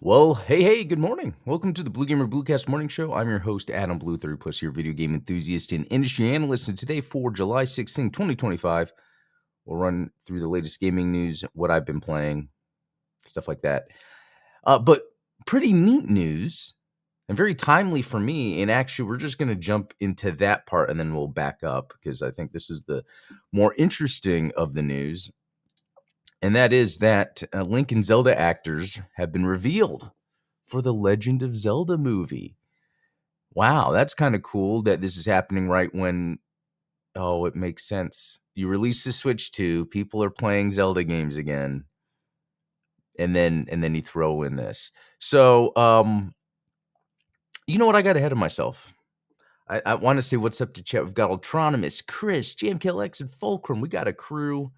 Well, hey, good morning. Welcome to the Blue Gamer Bluecast Morning Show. I'm your host, Adam Blue, 30 plus year video game enthusiast and industry analyst. And today, for July 16, 2025, we'll run through the latest gaming news, what I've been playing, stuff like that. But pretty neat news and very timely for me. And actually, we're just going to jump into that part and then we'll back up because I think this is the more interesting of the news. And that is that Link and Zelda actors have been revealed for the Legend of Zelda movie. Wow, that's kind of cool that this is happening right when, oh, it makes sense. You release the Switch 2, people are playing Zelda games again, and then you throw in this. So, you know what? I got ahead of myself. I want to say what's up to chat. We've got Ultronomus, Chris, JMKLX, and Fulcrum. We got a crew.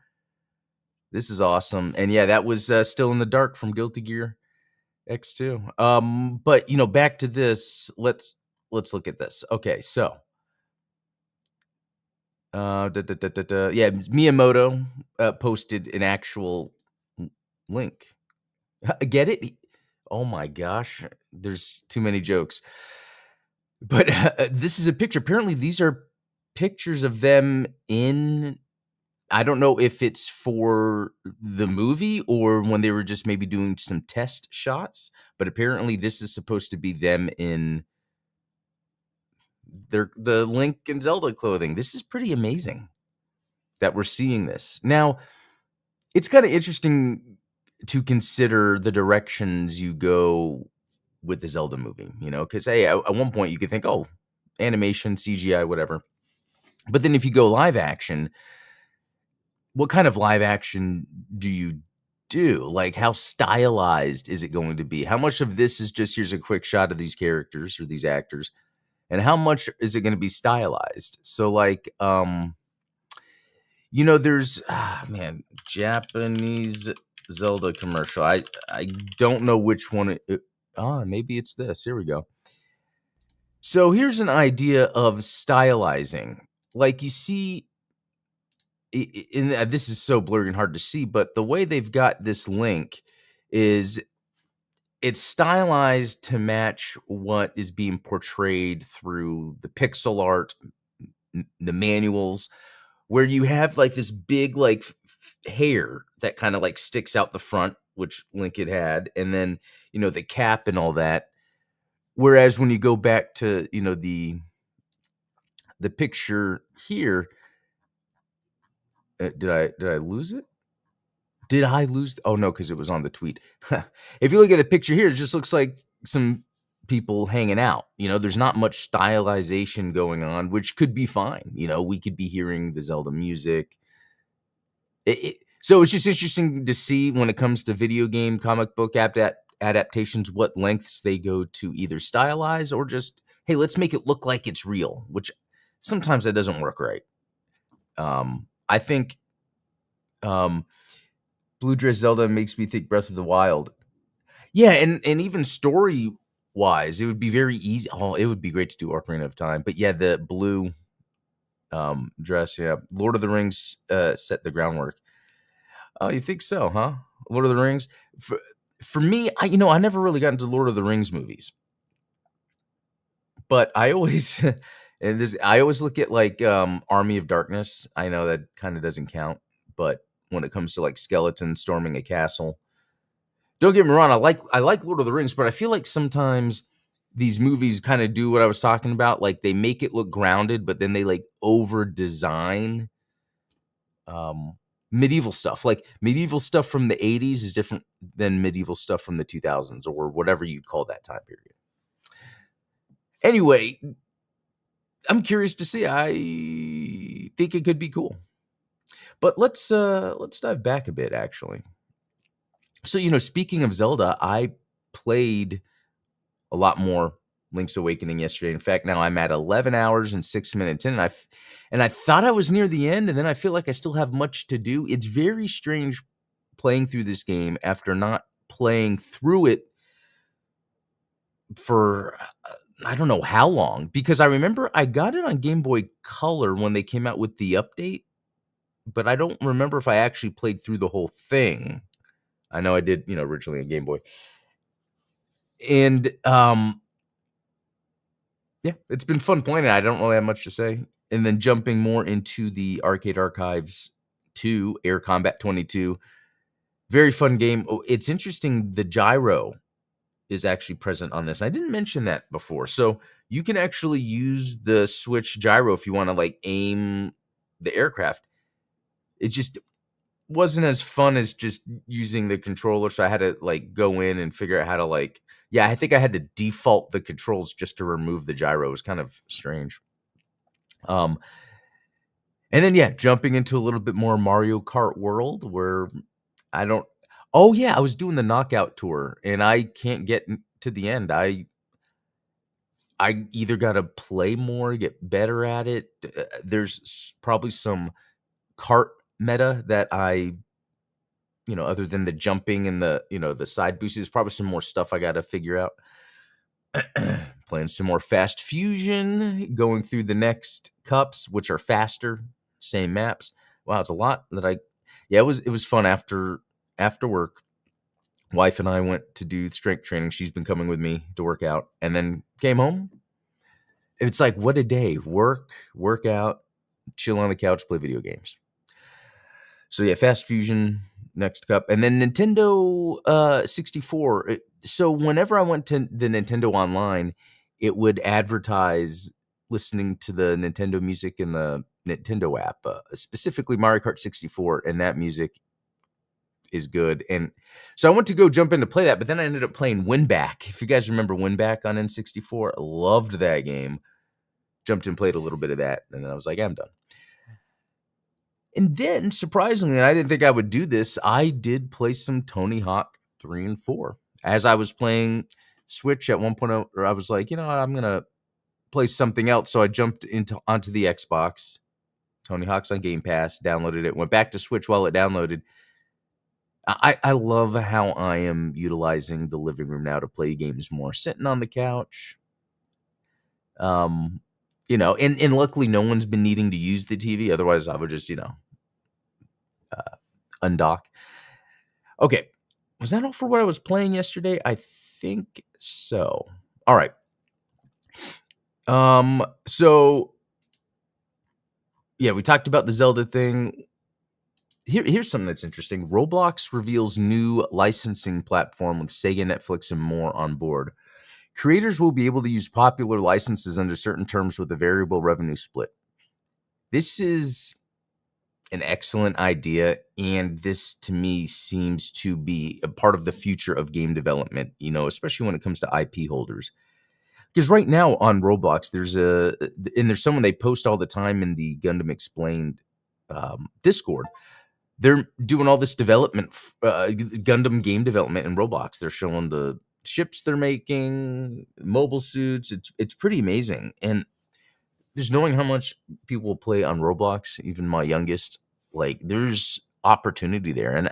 This is awesome. And yeah, that was Still in the Dark from Guilty Gear X2. But back to this. Let's look at this. Okay, so yeah, Miyamoto posted an actual link. Get it? Oh my gosh, there's too many jokes. But this is a picture. Apparently, these are pictures of them in. I don't know if it's for the movie or when they were just maybe doing some test shots, but apparently this is supposed to be them in the Link and Zelda clothing. This is pretty amazing that we're seeing this. Now, it's kind of interesting to consider the directions you go with the Zelda movie, because hey, at one point you could think, oh, animation, CGI, whatever. But then if you go live action, what kind of live action do you do? Like, how stylized is it going to be? How much of this is just here's a quick shot of these characters or these actors? And how much is it going to be stylized? So, like, there's man, Japanese Zelda commercial. I don't know which one. Maybe it's this. Here we go. So here's an idea of stylizing. Like you see, this is so blurry and hard to see, but the way they've got this link is it's stylized to match what is being portrayed through the pixel art, the manuals, where you have like this big like hair that kind of like sticks out the front, which Link had, and then the cap and all that. Whereas when you go back to the picture here, did I lose it? Did I lose? Oh no, because it was on the tweet. If you look at the picture here, it just looks like some people hanging out. There's not much stylization going on, which could be fine. We could be hearing the Zelda music. So it's just interesting to see when it comes to video game, comic book adaptations, what lengths they go to either stylize or just, hey, let's make it look like it's real, which sometimes that doesn't work right. I think Blue Dress Zelda makes me think Breath of the Wild. Yeah, and even story-wise, it would be very easy. Oh, it would be great to do Ocarina of Time. But yeah, the blue dress, yeah. Lord of the Rings set the groundwork. Oh, you think so, huh? Lord of the Rings? For me, I never really got into Lord of the Rings movies. But I always I always look at like Army of Darkness. I know that kind of doesn't count, but when it comes to like skeletons storming a castle, don't get me wrong, I like Lord of the Rings, but I feel like sometimes these movies kind of do what I was talking about. Like they make it look grounded, but then they like over design medieval stuff. Like medieval stuff from the 80s is different than medieval stuff from the 2000s or whatever you'd call that time period. Anyway, I'm curious to see. I think it could be cool. But let's dive back a bit actually. So, speaking of Zelda, I played a lot more Link's Awakening yesterday. In fact, now I'm at 11 hours and 6 minutes in, and I thought I was near the end, and then I feel like I still have much to do. It's very strange playing through this game after not playing through it for I don't know how long, because I remember I got it on Game Boy Color when they came out with the update, but I don't remember if I actually played through the whole thing. I know I did, originally on Game Boy. And yeah, it's been fun playing it. I don't really have much to say. And then jumping more into the Arcade Archives 2, Air Combat 22. Very fun game. Oh, it's interesting. The gyro is actually present on this. I didn't mention that before. So you can actually use the Switch gyro if you want to like aim the aircraft. It just wasn't as fun as just using the controller. So I had to like go in and figure out how to like, yeah, I think I had to default the controls just to remove the gyro. It was kind of strange. Um, and then yeah, jumping into a little bit more Mario Kart World where I don't. Oh yeah, I was doing the knockout tour and I can't get to the end. I either got to play more, get better at it. There's probably some kart meta that other than the jumping and the side boosts, there's probably some more stuff I got to figure out. Playing some more Fast Fusion, going through the next cups, which are faster, same maps. Wow, it's a lot yeah, it was fun after work. Wife and I went to do strength training. She's been coming with me to work out and then came home. It's like, what a day. Work out, chill on the couch, play video games. So yeah, Fast Fusion, next cup. And then Nintendo 64. So whenever I went to the Nintendo Online, it would advertise listening to the Nintendo music in the Nintendo app, specifically Mario Kart 64, and that music is good. And so I went to go jump in to play that, but then I ended up playing Winback. If you guys remember Winback on N64, I loved that game. Jumped in, played a little bit of that, and then I was like, I'm done. And then, surprisingly, and I didn't think I would do this, I did play some Tony Hawk 3 and 4. As I was playing Switch at one point, I was like, I'm going to play something else. So I jumped onto the Xbox. Tony Hawk's on Game Pass, downloaded it, went back to Switch while it downloaded. I love how I am utilizing the living room now to play games more. Sitting on the couch. And luckily no one's been needing to use the TV. Otherwise, I would just, undock. Okay. Was that all for what I was playing yesterday? I think so. All right. So yeah, we talked about the Zelda thing. Here's something that's interesting. Roblox reveals new licensing platform with Sega, Netflix, and more on board. Creators will be able to use popular licenses under certain terms with a variable revenue split. This is an excellent idea, and this to me seems to be a part of the future of game development, especially when it comes to IP holders. Because right now on Roblox, there's someone they post all the time in the Gundam Explained Discord. They're doing all this development, Gundam game development in Roblox. They're showing the ships they're making, mobile suits. It's pretty amazing. And just knowing how much people play on Roblox, even my youngest, like there's opportunity there. And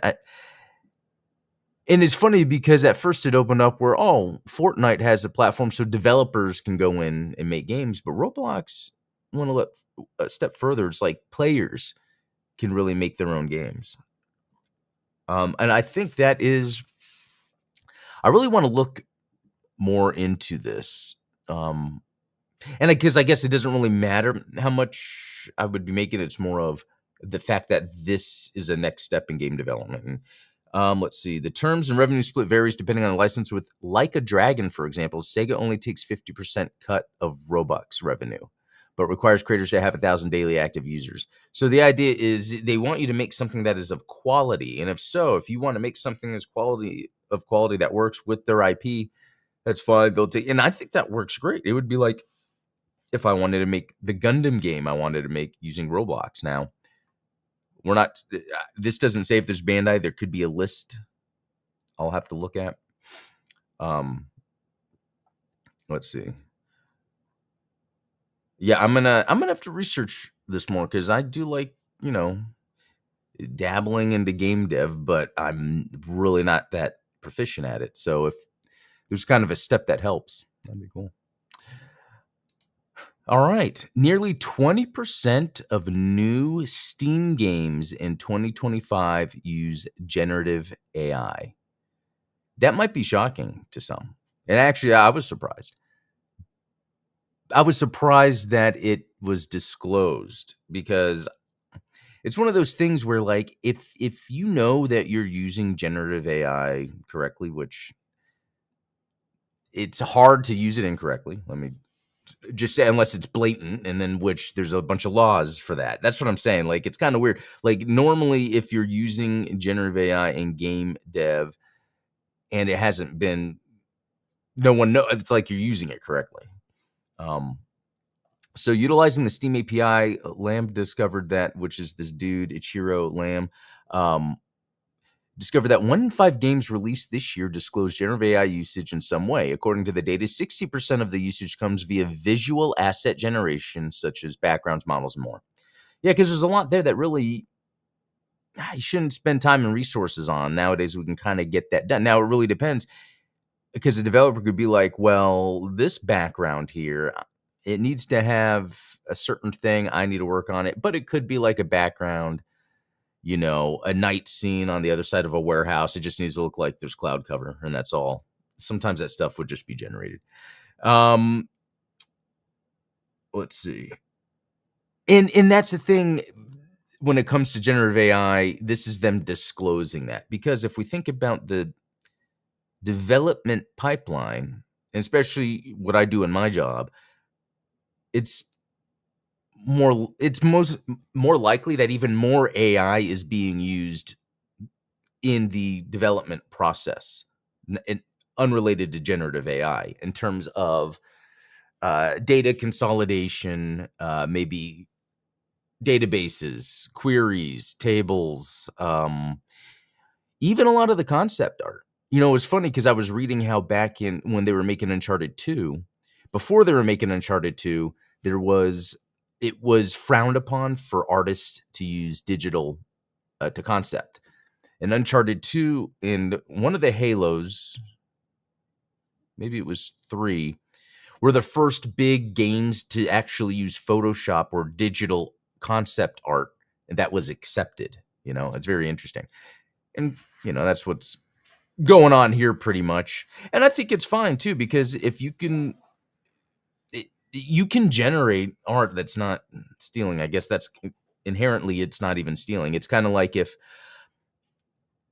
it's funny because at first it opened up where, Fortnite has a platform so developers can go in and make games, but Roblox want to look a step further. It's like players can really make their own games. And I think I really want to look more into this. And because I guess it doesn't really matter how much I would be making. It's more of the fact that this is a next step in game development. And, let's see. The terms and revenue split varies depending on the license. With Like a Dragon, for example, Sega only takes 50% cut of Robux revenue, but requires creators to have 1,000 daily active users. So the idea is they want you to make something that is of quality. And if you want to make something of quality that works with their IP, that's fine. They'll take, and I think that works great. It would be like if I wanted to make the Gundam game I wanted to make using Roblox. Now, we're not, this doesn't say if there's Bandai. There could be a list I'll have to look at. Let's see. Yeah, I'm gonna have to research this more because I do like, dabbling into game dev, but I'm really not that proficient at it. So if there's kind of a step that helps, that'd be cool. All right. Nearly 20% of new Steam games in 2025 use generative AI. That might be shocking to some. And actually, I was surprised. I was surprised that it was disclosed because it's one of those things where, like, if you know that you're using generative AI correctly, which it's hard to use it incorrectly. Let me just say, unless it's blatant, and then which there's a bunch of laws for that. That's what I'm saying. Like, it's kind of weird. Like, normally, if you're using generative AI in game dev and it hasn't been, no one know. It's like you're using it correctly. Um, so utilizing the Steam API, Lamb discovered that, which is this dude Ichiro Lamb. Um, discovered that 1 in 5 games released this year disclose generative AI usage in some way. According to the data, 60% of the usage comes via visual asset generation, such as backgrounds, models, and more. Yeah, because there's a lot there that really you shouldn't spend time and resources on. Nowadays, we can kind of get that done. Now, it really depends because a developer could be like, well, this background here, it needs to have a certain thing. I need to work on it. But it could be like a background, a night scene on the other side of a warehouse. It just needs to look like there's cloud cover, and that's all. Sometimes that stuff would just be generated. Um, let's see. And that's the thing when it comes to generative AI, this is them disclosing that. Because if we think about the development pipeline, and especially what I do in my job, it's more likely that even more AI is being used in the development process, unrelated to generative AI, in terms of data consolidation, maybe databases, queries, tables, even a lot of the concept art. It was funny because I was reading how back in when they were making Uncharted 2, before they were making Uncharted 2, it was frowned upon for artists to use digital to concept. And Uncharted 2 and one of the Halos, maybe it was 3, were the first big games to actually use Photoshop or digital concept art that was accepted. It's very interesting. And, that's what's going on here pretty much. And I think it's fine too, because if you can generate art that's not stealing. I guess that's inherently, it's not even stealing. It's kind of like if,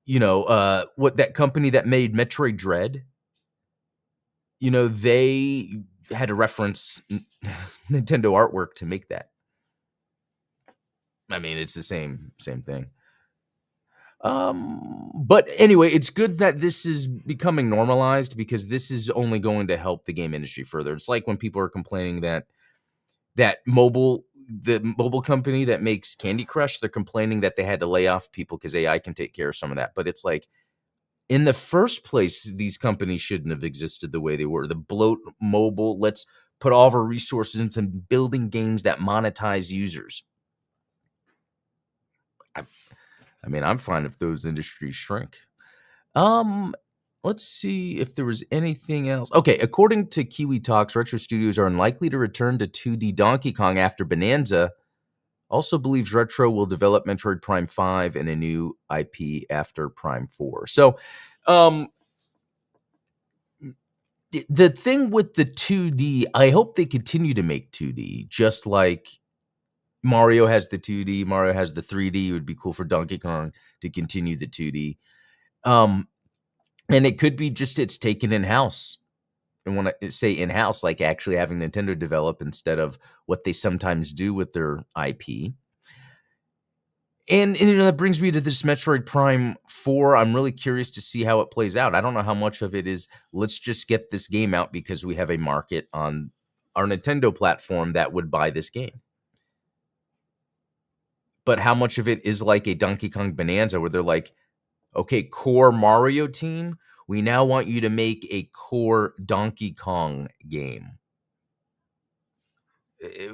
what that company that made Metroid Dread, they had to reference Nintendo artwork to make that. I mean, it's the same thing. But anyway, it's good that this is becoming normalized because this is only going to help the game industry further. It's like when people are complaining that the mobile company that makes Candy Crush, they're complaining that they had to lay off people because AI can take care of some of that. But it's like, in the first place, these companies shouldn't have existed the way they were. The bloat mobile, let's put all of our resources into building games that monetize users. I mean, I'm fine if those industries shrink. Um, let's see if there was anything else. Okay, according to Kiwi Talks, Retro Studios are unlikely to return to 2D Donkey Kong after Bonanza. Also believes Retro will develop Metroid Prime 5 and a new IP after Prime 4. So, the thing with the 2D, I hope they continue to make 2D, just like Mario has the 2D, Mario has the 3D. It would be cool for Donkey Kong to continue the 2D. And it could be just it's taken in-house. And when I say in-house, like actually having Nintendo develop instead of what they sometimes do with their IP. And that brings me to this Metroid Prime 4. I'm really curious to see how it plays out. I don't know how much of it is, let's just get this game out because we have a market on our Nintendo platform that would buy this game. But how much of it is like a Donkey Kong Bonanza where they're like, okay, core Mario team, we now want you to make a core Donkey Kong game.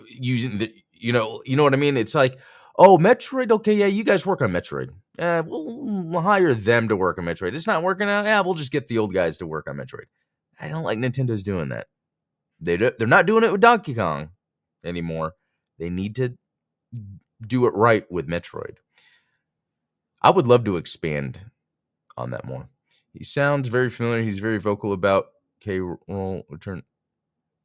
Using the, you know what I mean? It's like, oh, Metroid, okay, yeah, you guys work on Metroid. We'll hire them to work on Metroid. It's not working out. Yeah, we'll just get the old guys to work on Metroid. I don't like Nintendo's doing that. They're not doing it with Donkey Kong anymore. They need to do it right with Metroid. I would love to expand on that more. He sounds very familiar. He's very vocal about K. Roll return.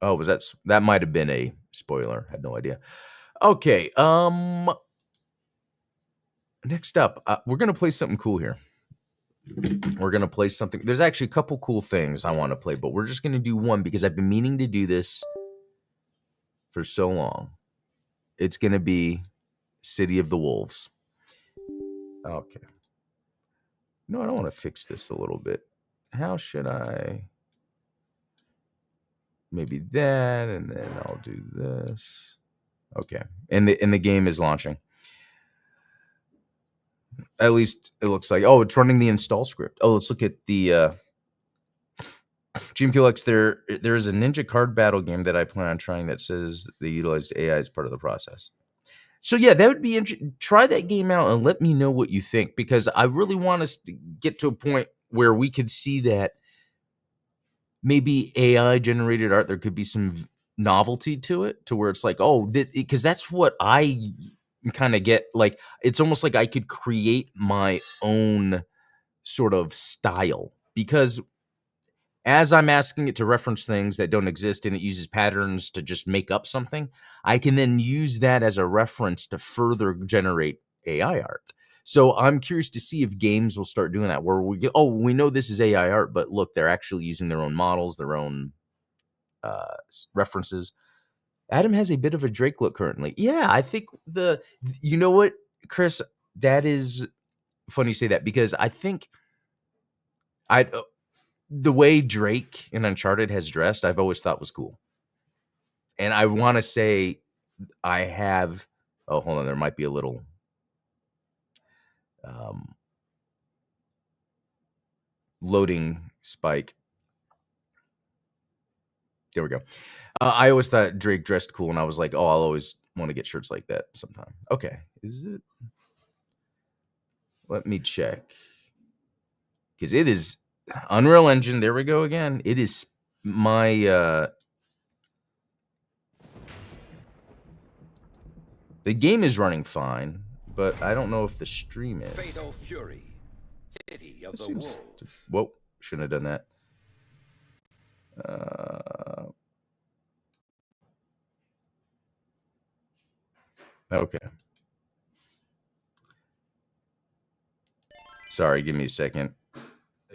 Oh, was that might have been a spoiler. Had no idea. Okay. Next up, we're gonna play something cool here. We're gonna play something. There's actually a couple cool things I want to play, but we're just gonna do one because I've been meaning to do this for so long. It's gonna be City of the Wolves. Okay. No, I don't want to fix this a little bit. How should I? Maybe that, and then I'll do this. Okay, and the game is launching. At least it looks like. Oh, it's running the install script. Oh, let's look at the GMQLX. There is a ninja card battle game that I plan on trying that says they utilized AI as part of the process. So yeah, that would be interesting. Try that game out and let me know what you think, because I really want us to get to a point where we could see that maybe AI generated art, there could be some novelty to it, to where it's like, oh, because that's what I kind of get. Like, it's almost like I could create my own sort of style, because as I'm asking it to reference things that don't exist and it uses patterns to just make up something, I can then use that as a reference to further generate AI art. So I'm curious to see if games will start doing that, where we get, oh, we know this is AI art, but look, they're actually using their own models, their own references. Adam has a bit of a Drake look currently. Yeah, I think you know what, Chris, that is funny you say that, because I think the way Drake in Uncharted has dressed, I've always thought was cool. And I want to say I have, oh, hold on, there might be a little loading spike. There we go. I always thought Drake dressed cool, and I was like, oh, I'll always want to get shirts like that sometime. Okay, is it? Let me check. Because it is Unreal Engine. There we go again. It is my... the game is running fine, but I don't know if the stream is. Fatal Fury, City of the Wolves. Whoa, shouldn't have done that. Okay. Sorry, give me a second.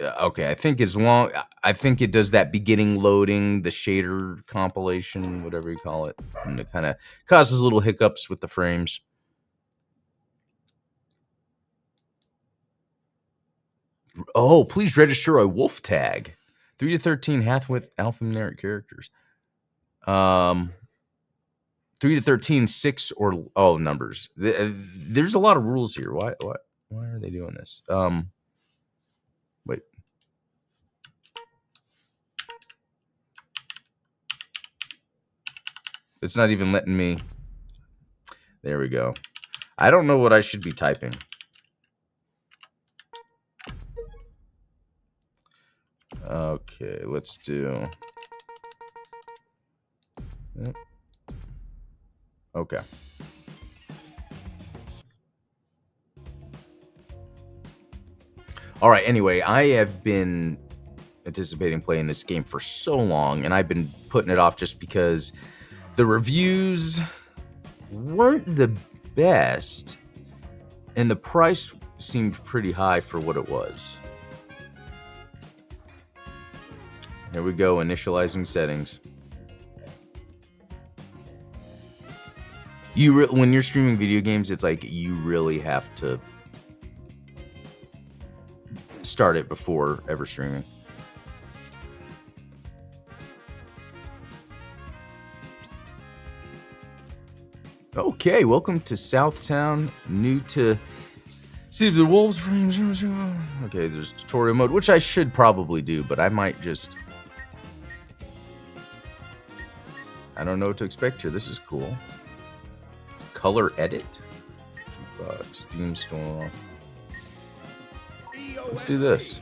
Okay, I think I think it does that beginning loading, the shader compilation, whatever you call it, and it kind of causes little hiccups with the frames. Oh, please register a wolf tag. 3 to 13 half-width alphanumeric characters. 3 to 13, 6 or numbers. There's a lot of rules here. Why are they doing this? Wait. It's not even letting me. There we go. I don't know what I should be typing. Okay, let's do. Yep. Okay. All right, anyway, I have been anticipating playing this game for so long, and I've been putting it off just because the reviews weren't the best, and the price seemed pretty high for what it was. Here we go, initializing settings. When you're streaming video games, it's like you really have to start it before ever streaming. Okay, welcome to Southtown. New to City of the Wolves. Okay, there's tutorial mode, which I should probably do, but I might just... I don't know what to expect here. This is cool. Color edit. Steam store. Let's do this.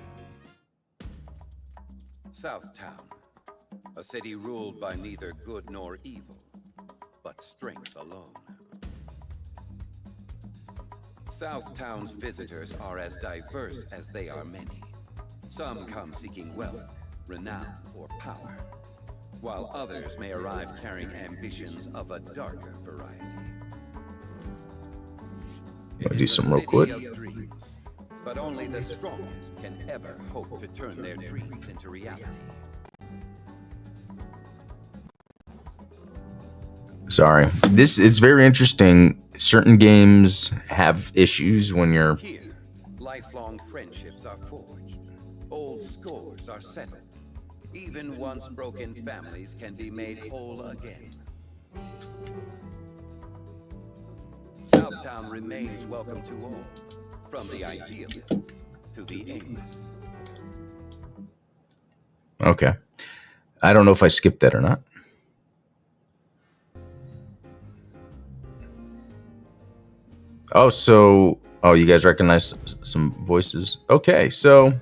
Southtown, a city ruled by neither good nor evil, but strength alone. Southtown's visitors are as diverse as they are many. Some come seeking wealth, renown, or power, while others may arrive carrying ambitions of a darker variety. I'll do some real quick. Dreams, but only the strongest can ever hope to turn their dreams into reality. Sorry. It's very interesting. Certain games have issues when you're... Here, lifelong friendships are forged. Old scores are settled. Even once broken families can be made whole again. Southtown remains welcome to all, from the idealists to the aimless. Okay. I don't know if I skipped that or not. Oh, so... Oh, you guys recognize some voices? Okay, so...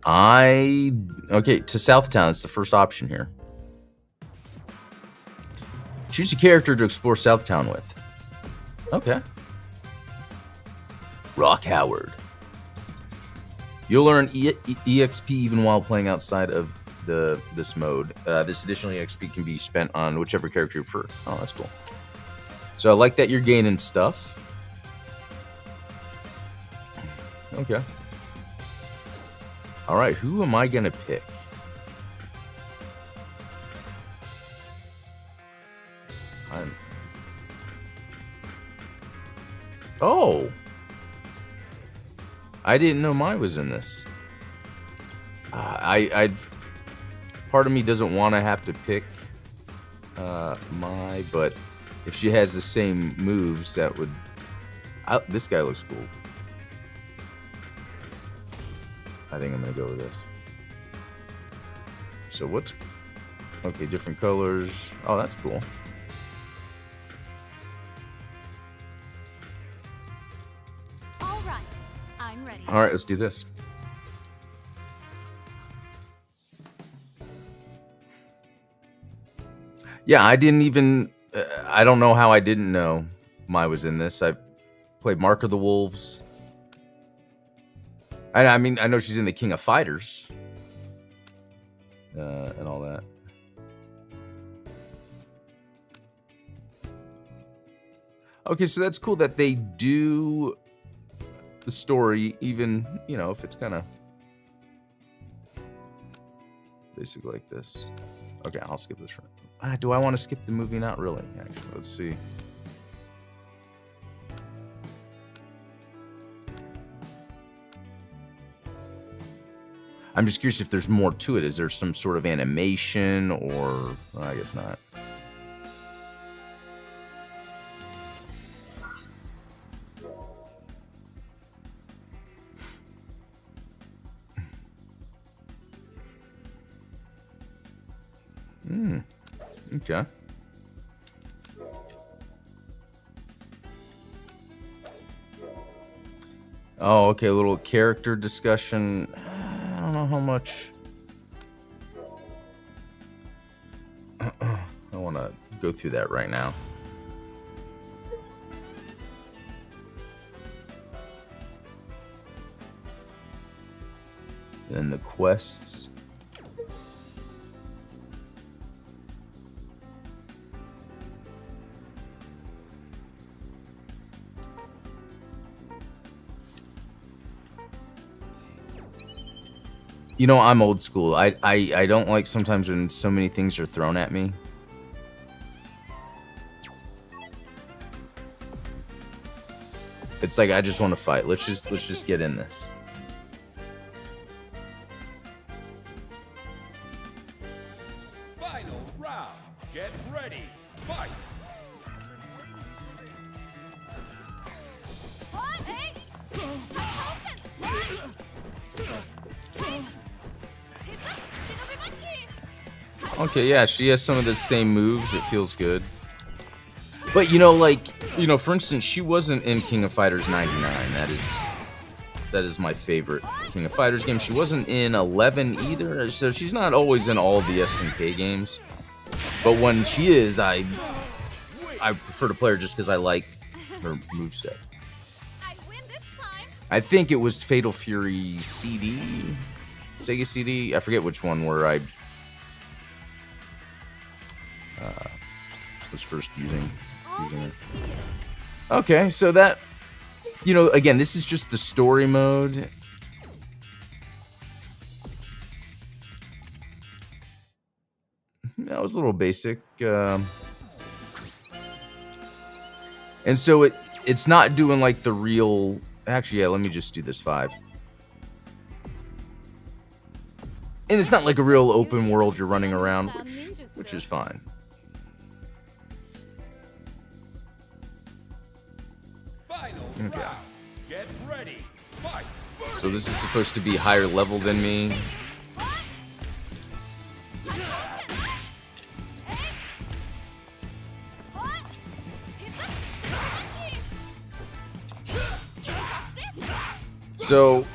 Okay, to Southtown, it's the first option here. Choose a character to explore Southtown with. Okay. Rock Howard. You'll earn EXP even while playing outside of this mode. This additional EXP can be spent on whichever character you prefer. Oh, that's cool. So I like that you're gaining stuff. Okay. All right, who am I gonna pick? Oh! I didn't know Mai was in this. Part of me doesn't want to have to pick Mai, but if she has the same moves, that would... this guy looks cool. I think I'm gonna go with this. So what's... Okay, different colors. Oh, that's cool. All right, I'm ready. All right, let's do this. Yeah, I didn't even... I don't know how I didn't know Mai was in this. I played Mark of the Wolves. I mean, I know she's in the King of Fighters. And all that. Okay, so that's cool that they do the story, even, you know, if it's kind of basically like this. Okay, I'll skip this one. Do I want to skip the movie? Not really, actually. Let's see. I'm just curious if there's more to it. Is there some sort of animation or... Well, I guess not. Okay. Oh, okay, a little character discussion. I don't know how much... I want to go through that right now. Then the quests. You know, I'm old school. I don't like sometimes when so many things are thrown at me. It's like I just want to fight. Let's just get in this. Final round. Get ready. Fight. Okay, yeah, she has some of the same moves. It feels good. But, you know, like, you know, for instance, she wasn't in King of Fighters 99. That is my favorite King of Fighters game. She wasn't in 11 either, so she's not always in all the SNK games. But when she is, I prefer to play her just because I like her moveset. I think it was Fatal Fury CD. Sega CD. I forget which one where I was first using All it. thanks to you. Okay, so that, again, this is just the story mode. That was a little basic. And so it's not doing like the real... Actually, yeah, let me just do this 5. And it's not like a real open world you're running around, which is fine. Okay. Get ready. Fight. So this is supposed to be higher level than me. So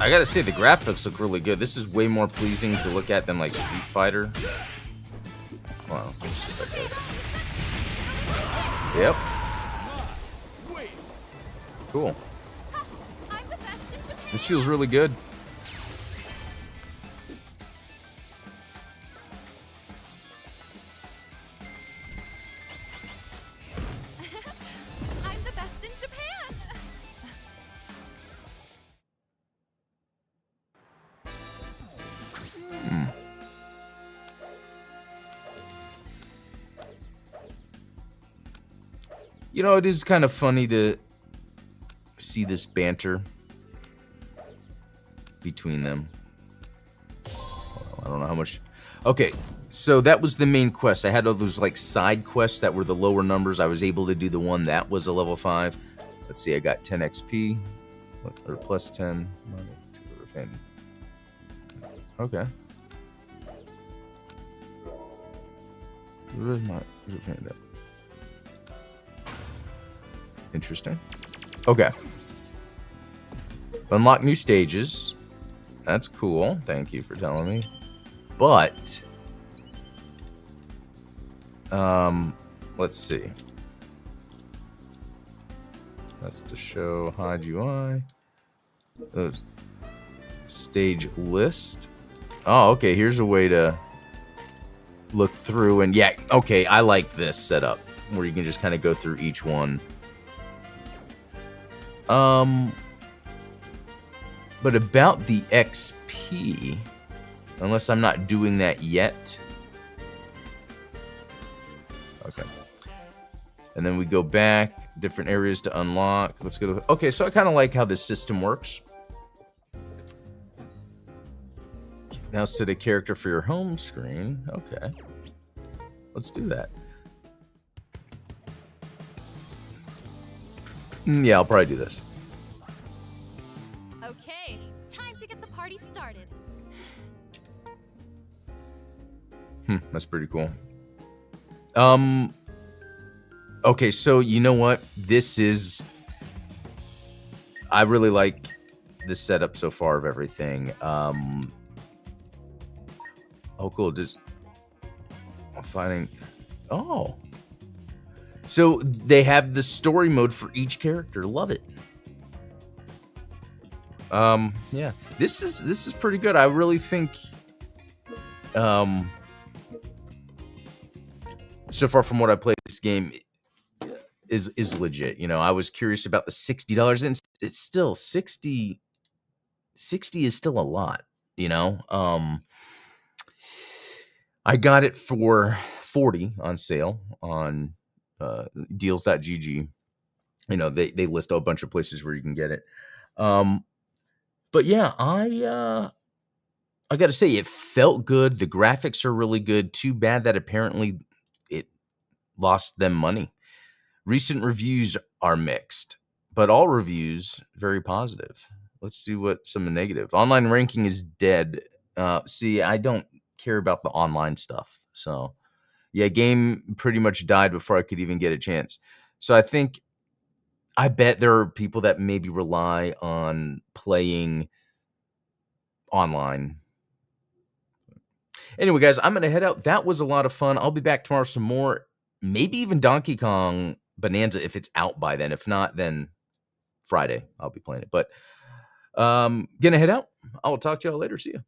I gotta say, the graphics look really good. This is way more pleasing to look at than like Street Fighter. Wow. Yep. Cool. This feels really good. I'm the best in Japan. It is kind of funny to see this banter between them. I don't know how much. Okay, so that was the main quest. I had all those like side quests that were the lower numbers. I was able to do the one that was a level 5. Let's see, I got 10 XP or plus 10. Okay. Interesting. Okay. Unlock new stages. That's cool. Thank you for telling me. But let's see. That's to show hide UI. Stage list. Oh, okay. Here's a way to look through, and yeah, okay. I like this setup where you can just kind of go through each one. But about the XP, unless I'm not doing that yet. Okay. And then we go back, different areas to unlock. Let's go to... Okay, so I kind of like how this system works. Now set a character for your home screen. Okay. Let's do that. Yeah, I'll probably do this. Okay, time to get the party started. That's pretty cool. Okay, so you know what? This is... I really like the setup so far of everything. Oh, cool. Just... I'm finding... Oh. So they have the story mode for each character. Love it. Yeah. This is pretty good. I really think... so far from what I played, this game is legit. I was curious about the $60, and it's still 60 is still a lot, I got it for 40 on sale on deals.gg. They list a bunch of places where you can get it. But yeah, I got to say, it felt good. The graphics are really good. Too bad that apparently it lost them money. Recent reviews are mixed, but all reviews very positive. Let's see what some negative. Online ranking is dead. See, I don't care about the online stuff. So, yeah, game pretty much died before I could even get a chance. So I bet there are people that maybe rely on playing online. Anyway, guys, I'm going to head out. That was a lot of fun. I'll be back tomorrow some more. Maybe even Donkey Kong Bonanza if it's out by then. If not, then Friday I'll be playing it. But Gonna head out. I will talk to y'all later. See ya.